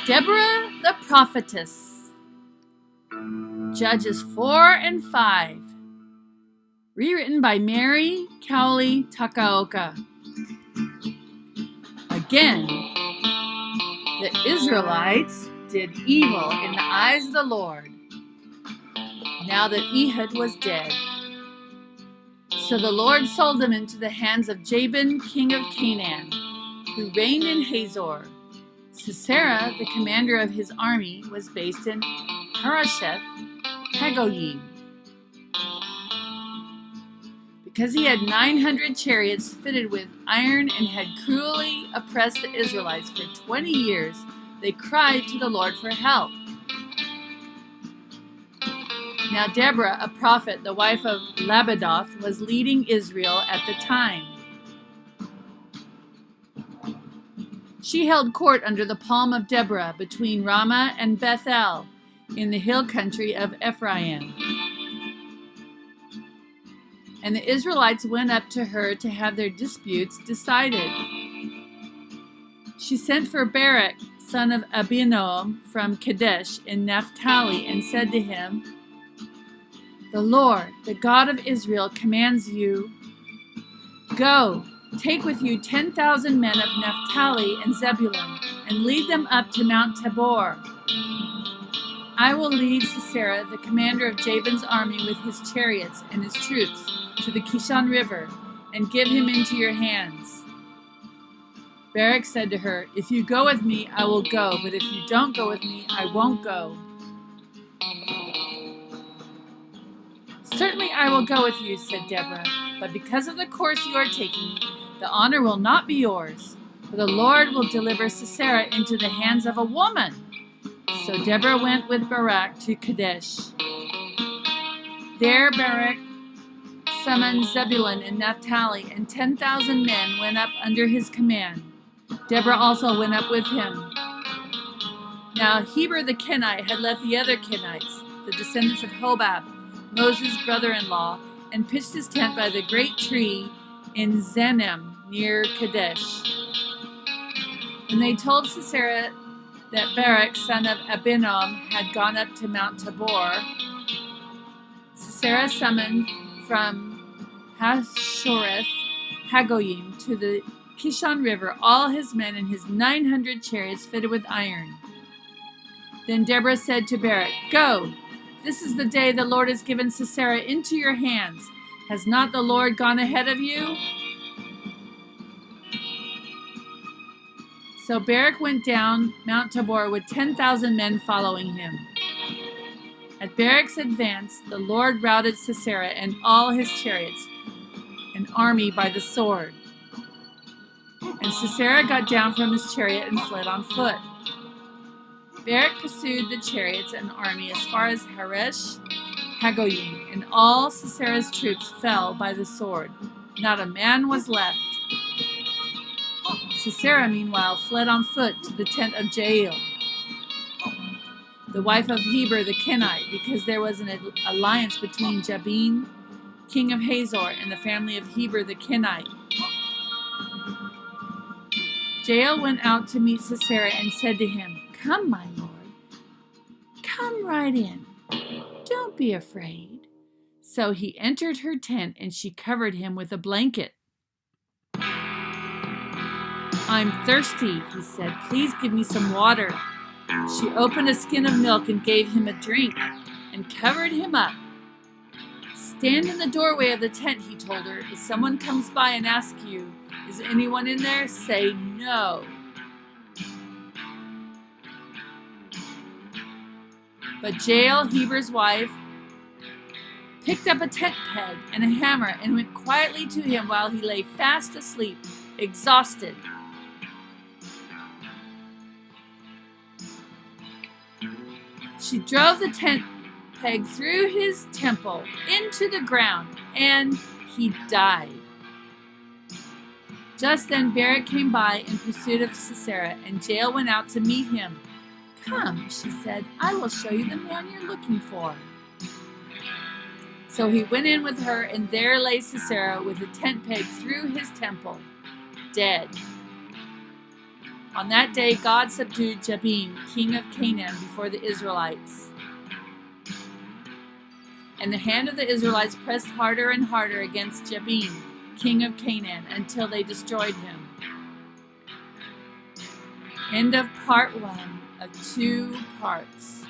Deborah the Prophetess. Judges 4 and 5. Rewritten by Mary Cowley Takaoka. Again, the Israelites did evil in the eyes of the Lord, now that Ehud was dead. So the Lord sold them into the hands of Jabin, king of Canaan, who reigned in Hazor. Sisera, the commander of his army, was based in Harosheth Hagoyim. Because he had 900 chariots fitted with iron and had cruelly oppressed the Israelites for 20 years, they cried to the Lord for help. Now Deborah, a prophet, the wife of Lapidoth, was leading Israel at the time. She held court under the palm of Deborah between Ramah and Bethel in the hill country of Ephraim. And the Israelites went up to her to have their disputes decided. She sent for Barak, son of Abinoam, from Kedesh in Naphtali, and said to him, "The Lord, the God of Israel, commands you, go, take with you 10,000 men of Naphtali and Zebulun, and lead them up to Mount Tabor. I will lead Sisera, the commander of Jabin's army, with his chariots and his troops, to the Kishon River, and give him into your hands." Barak said to her, "If you go with me, I will go, but if you don't go with me, I won't go." "Certainly I will go with you," said Deborah, "but because of the course you are taking, the honor will not be yours, for the Lord will deliver Sisera into the hands of a woman." So Deborah went with Barak to Kedesh. There Barak summoned Zebulun and Naphtali, and 10,000 men went up under his command. Deborah also went up with him. Now Heber the Kenite had left the other Kenites, the descendants of Hobab, Moses' brother-in-law, and pitched his tent by the great tree in Zenem near Kedesh. When they told Sisera that Barak, son of Abinoam, had gone up to Mount Tabor, Sisera summoned from Harosheth Hagoyim to the Kishon River all his men and his 900 chariots fitted with iron. Then Deborah said to Barak, "Go, this is the day the Lord has given Sisera into your hands. Has not the Lord gone ahead of you?" So Barak went down Mount Tabor with 10,000 men following him. At Barak's advance, the Lord routed Sisera and all his chariots, an army by the sword. And Sisera got down from his chariot and fled on foot. Barak pursued the chariots and army as far as Harosheth Hagoyim, and all Sisera's troops fell by the sword. Not a man was left. Sisera, meanwhile, fled on foot to the tent of Jael, the wife of Heber the Kenite, because there was an alliance between Jabin, king of Hazor, and the family of Heber the Kenite. Jael went out to meet Sisera and said to him, "Come, my lord, come right in. Don't be afraid." So he entered her tent, and she covered him with a blanket. "I'm thirsty," he said. "Please give me some water." She opened a skin of milk and gave him a drink and covered him up. "Stand in the doorway of the tent," he told her. "If someone comes by and asks you, 'Is anyone in there?' say no." But Jael, Heber's wife, picked up a tent peg and a hammer and went quietly to him while he lay fast asleep, exhausted. She drove the tent peg through his temple into the ground, and he died. Just then Barak came by in pursuit of Sisera, and Jael went out to meet him. "Come," she said, "I will show you the man you're looking for." So he went in with her, and there lay Sisera with a tent peg through his temple, dead. On that day, God subdued Jabin, king of Canaan, before the Israelites. And the hand of the Israelites pressed harder and harder against Jabin, king of Canaan, until they destroyed him. End of part 1 of 2 parts.